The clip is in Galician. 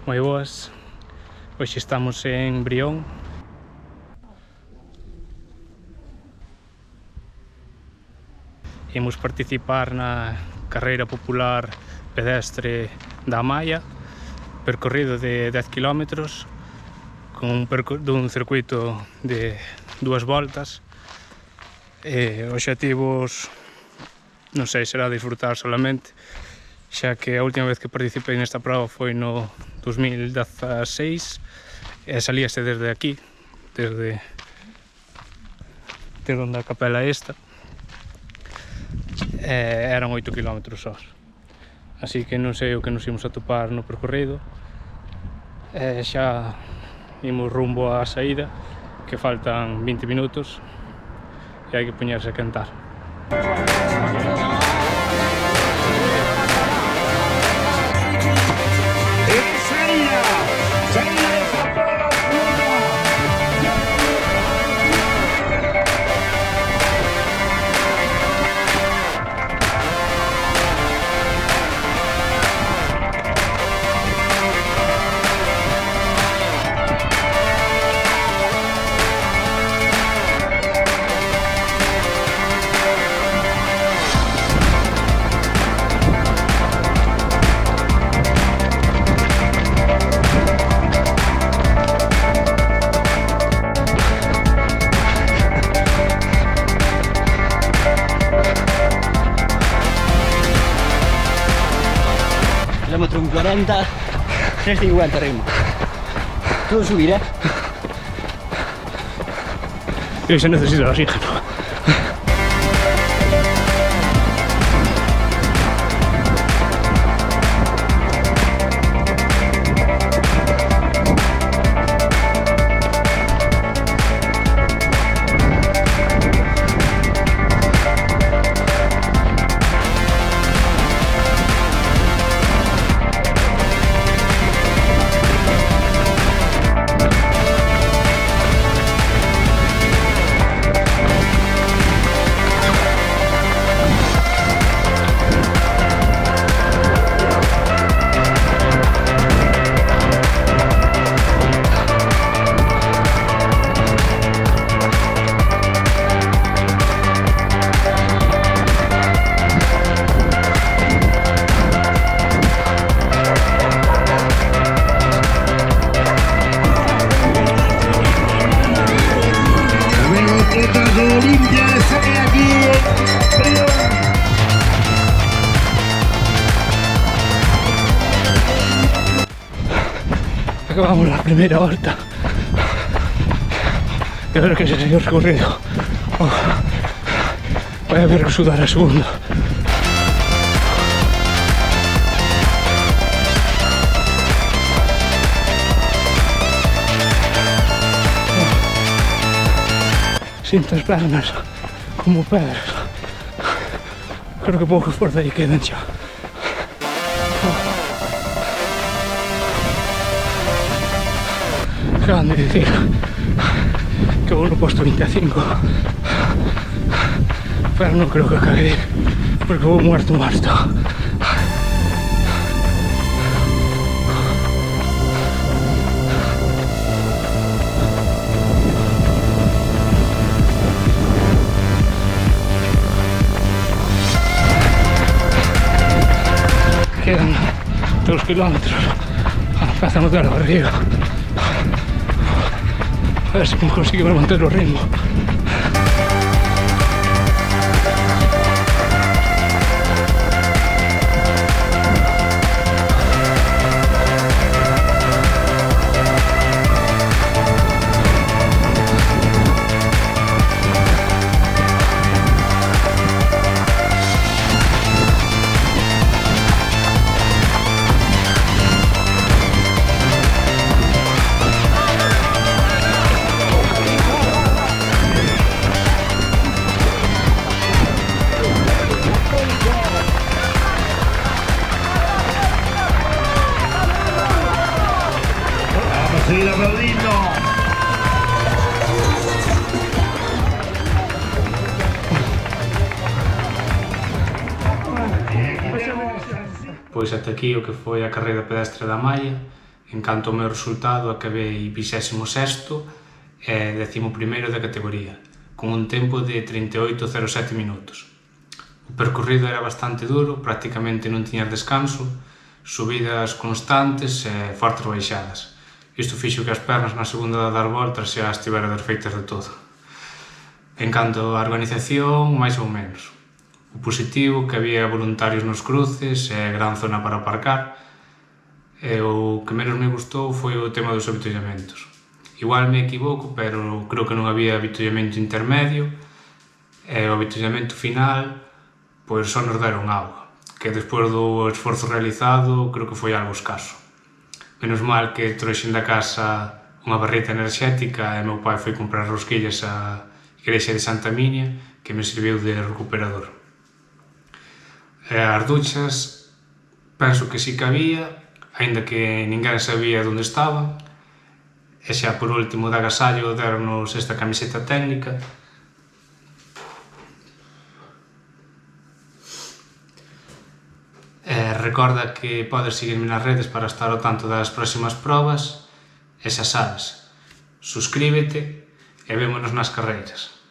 Moi boas. Hoxe estamos en Brión. Imos participar na carreira popular pedestre da Amaia, percorrido de 10 km, con dun circuito de 2 voltas. Obxectivos, non sei, será disfrutar solamente, xa que a última vez que participei nesta prova foi no 2016 e salíase desde aquí, desde onde a capela esta. Eran 8 km só, así que non sei o que nos imos atopar no percorrido. Xa imos rumbo á saída, que faltan 20 minutos e hai que poñerse a cantar. Kilómetro 40, 350 ritmo. Todo subir, Eu xa necesito oxígeno. Acabamos la primeira volta e agora que se seguiu o recorrido vai haber que sudar a segunda. Sinto as pernas como pedras, creo que pouco esforzo aí quedan xa. Acaban de dicir que vou no posto 25, pero non creo que acabe de ir, porque vou muerto. Quedan 2 kilómetros, empeza a notar a barriga. A ver si consigo manter o ritmo. seguir aplaudiendo. Pois ata aquí o que foi a carreira pedestre da Amaia. En canto ao meu resultado, acabei 26º e 11º da categoría, con un tempo de 38,07 minutos. O percorrido era bastante duro, prácticamente non tiñas descanso, subidas constantes e fortes baixadas. Isto fixo que as pernas na segunda de dar voltas xa estivera desfeitas de todo. En canto á organización, máis ou menos. O positivo que había voluntarios nos cruces e gran zona para aparcar, e o que menos me gustou foi o tema dos avituallamentos. Igual me equivoco, pero creo que non había avituallamento intermedio e o avituallamento final pois só nos deron auga, que despois do esforzo realizado creo que foi algo escaso. Menos mal que trouxen da casa unha barrita enerxética e meu pai foi comprar rosquillas á igrexa de Santa Minia, que me serviu de recuperador. E as duchas penso que sí que había, aínda que ninguén sabía onde estaban. E xa por último de agasallo deronnos esta camiseta técnica. Recorda que podes seguirme nas redes para estar ao tanto das próximas probas e xa sabes, suscríbete e vémonos nas carreiras.